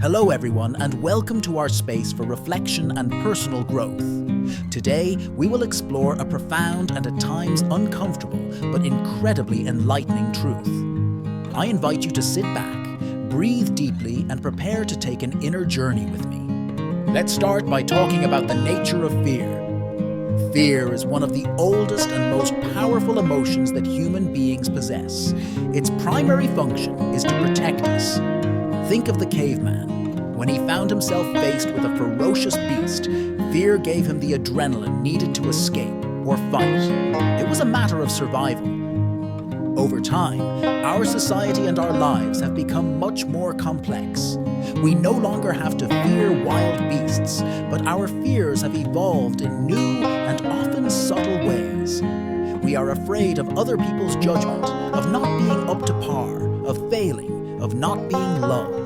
Hello everyone, and welcome to our space for reflection and personal growth. Today, we will explore a profound and at times uncomfortable but incredibly enlightening truth. I invite you to sit back, breathe deeply, and prepare to take an inner journey with me. Let's start by talking about the nature of fear. Fear is one of the oldest and most powerful emotions that human beings possess. Its primary function is to protect us. Think of the caveman. When he found himself faced with a ferocious beast, fear gave him the adrenaline needed to escape or fight. It was a matter of survival. Over time, our society and our lives have become much more complex. We no longer have to fear wild beasts, but our fears have evolved in new and often subtle ways. We are afraid of other people's judgment, of not being up to par, of failing, of not being loved.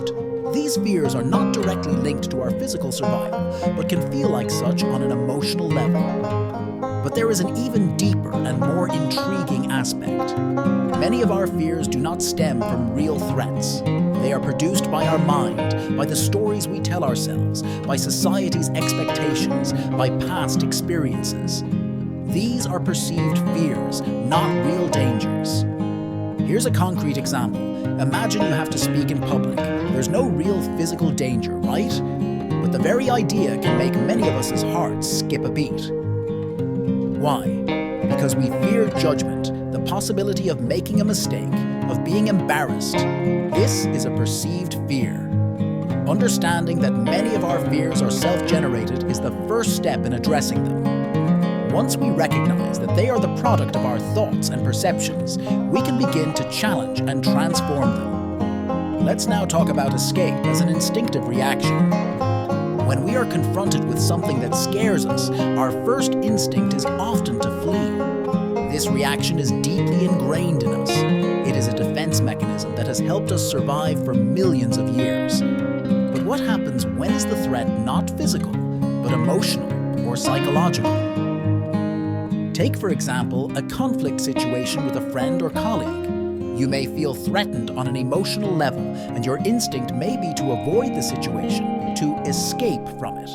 These fears are not directly linked to our physical survival, but can feel like such on an emotional level. But there is an even deeper and more intriguing aspect. Many of our fears do not stem from real threats. They are produced by our mind, by the stories we tell ourselves, by society's expectations, by past experiences. These are perceived fears, not real dangers. Here's a concrete example. Imagine you have to speak in public. There's no real physical danger, right? But the very idea can make many of us' hearts skip a beat. Why? Because we fear judgment, the possibility of making a mistake, of being embarrassed. This is a perceived fear. Understanding that many of our fears are self-generated is the first step in addressing them. Once we recognize that they are the product of our thoughts and perceptions, we can begin to challenge and transform them. Let's now talk about escape as an instinctive reaction. When we are confronted with something that scares us, our first instinct is often to flee. This reaction is deeply ingrained in us. It is a defense mechanism that has helped us survive for millions of years. But what happens when is the threat not physical, but emotional or psychological? Take, for example, a conflict situation with a friend or colleague. You may feel threatened on an emotional level, and your instinct may be to avoid the situation, to escape from it.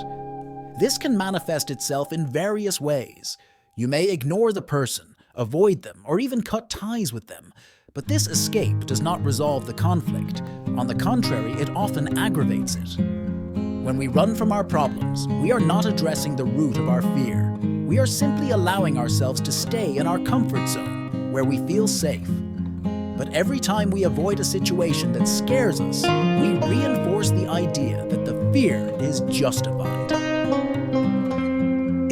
This can manifest itself in various ways. You may ignore the person, avoid them, or even cut ties with them. But this escape does not resolve the conflict. On the contrary, it often aggravates it. When we run from our problems, we are not addressing the root of our fear. We are simply allowing ourselves to stay in our comfort zone, where we feel safe. But every time we avoid a situation that scares us, we reinforce the idea that the fear is justified.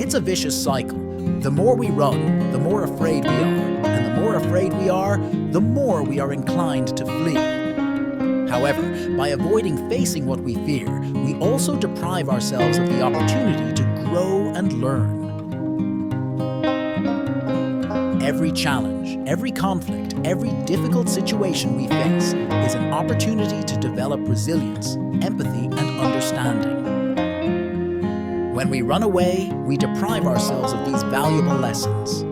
It's a vicious cycle. The more we run, the more afraid we are, and the more afraid we are, the more we are inclined to flee. However, by avoiding facing what we fear, we also deprive ourselves of the opportunity to grow and learn. Every challenge, every conflict, every difficult situation we face is an opportunity to develop resilience, empathy, and understanding. When we run away, we deprive ourselves of these valuable lessons.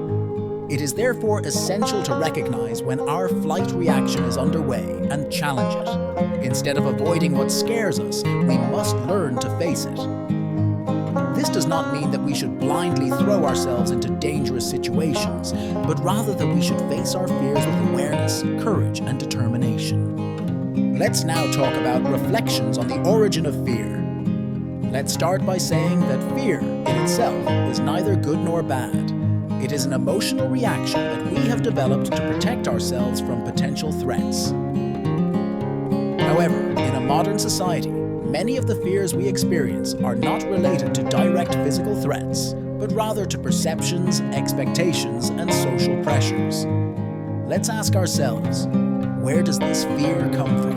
It is therefore essential to recognize when our flight reaction is underway and challenge it. Instead of avoiding what scares us, we must learn to face it. This does not mean that we should blindly throw ourselves into dangerous situations, but rather that we should face our fears with awareness, courage, and determination. Let's now talk about reflections on the origin of fear. Let's start by saying that fear in itself is neither good nor bad. It is an emotional reaction that we have developed to protect ourselves from potential threats. However, in a modern society, many of the fears we experience are not related to direct physical threats, but rather to perceptions, expectations, and social pressures. Let's ask ourselves, where does this fear come from?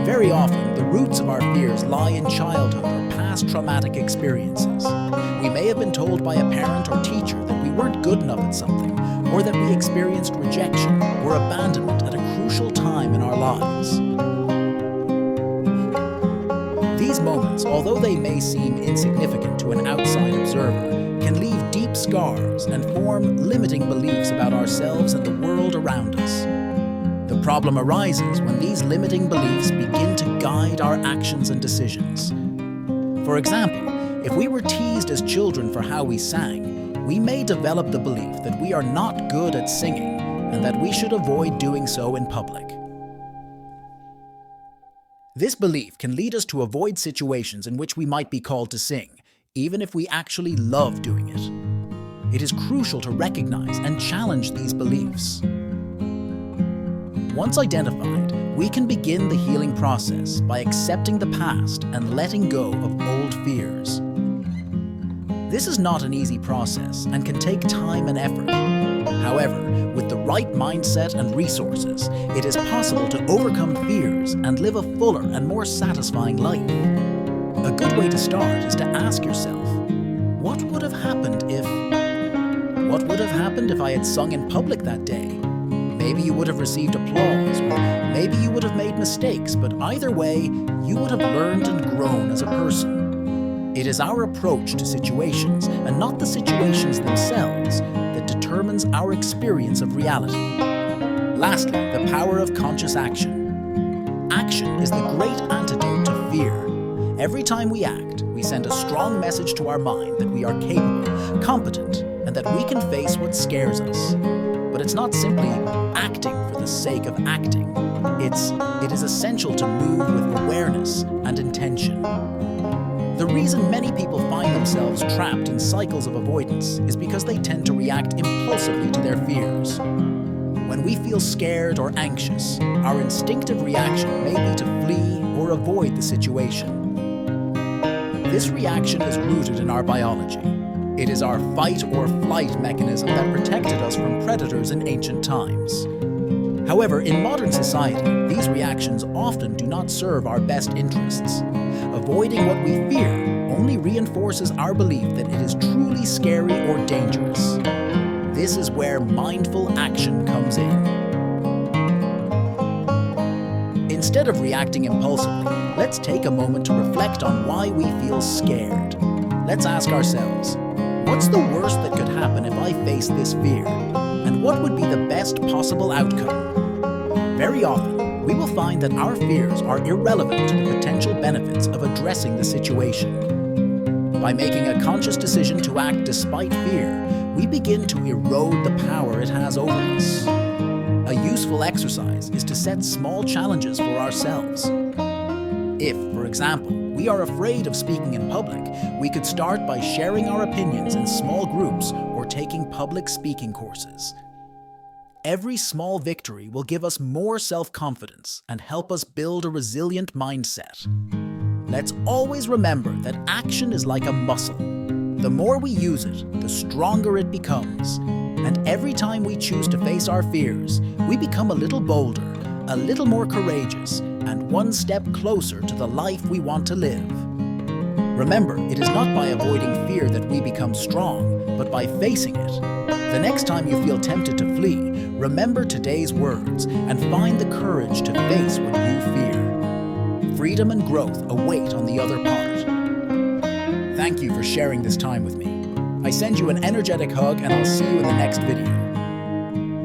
Very often, the roots of our fears lie in childhood or past traumatic experiences. We may have been told by a parent or teacher that we weren't good enough at something, or that we experienced rejection or abandonment at a crucial time in our lives. These moments, although they may seem insignificant to an outside observer, can leave deep scars and form limiting beliefs about ourselves and the world around us. The The problem arises when these limiting beliefs begin to guide our actions and decisions. For example, if we were teased as children for how we sang, we may develop the belief that we are not good at singing and that we should avoid doing so in public. This belief can lead us to avoid situations in which we might be called to sing, even if we actually love doing it. It is crucial to recognize and challenge these beliefs. Once identified, we can begin the healing process by accepting the past and letting go of old fears. This is not an easy process and can take time and effort. However, with the right mindset and resources, it is possible to overcome fears and live a fuller and more satisfying life. A good way to start is to ask yourself, what would have happened if I had sung in public that day? Maybe you would have received applause, or maybe you would have made mistakes, but either way, you would have learned and grown as a person. It is our approach to situations, and not the situations themselves, that determines our experience of reality. Lastly, the power of conscious action. Action is the great antidote to fear. Every time we act, we send a strong message to our mind that we are capable, competent, and that we can face what scares us. But it's not simply acting for the sake of acting. It is essential to move with awareness and intention. The reason many people find themselves trapped in cycles of avoidance is because they tend to react impulsively to their fears. When we feel scared or anxious, our instinctive reaction may be to flee or avoid the situation. This reaction is rooted in our biology. It is our fight or flight mechanism that protected us from predators in ancient times. However, in modern society, these reactions often do not serve our best interests. Avoiding what we fear only reinforces our belief that it is truly scary or dangerous. This is where mindful action comes in. Instead of reacting impulsively, let's take a moment to reflect on why we feel scared. Let's ask ourselves, what's the worst that could happen if I face this fear? And what would be the best possible outcome? Very often, we will find that our fears are irrelevant to the potential benefits of addressing the situation. By making a conscious decision to act despite fear, we begin to erode the power it has over us. A useful exercise is to set small challenges for ourselves. If, for example, we are afraid of speaking in public, we could start by sharing our opinions in small groups or taking public speaking courses. Every small victory will give us more self-confidence and help us build a resilient mindset. Let's always remember that action is like a muscle. The more we use it, the stronger it becomes. And every time we choose to face our fears, we become a little bolder, a little more courageous, and one step closer to the life we want to live. Remember, it is not by avoiding fear that we become strong, but by facing it. The next time you feel tempted to flee, remember today's words and find the courage to face what you fear. Freedom and growth await on the other part. Thank you for sharing this time with me. I send you an energetic hug, and I'll see you in the next video.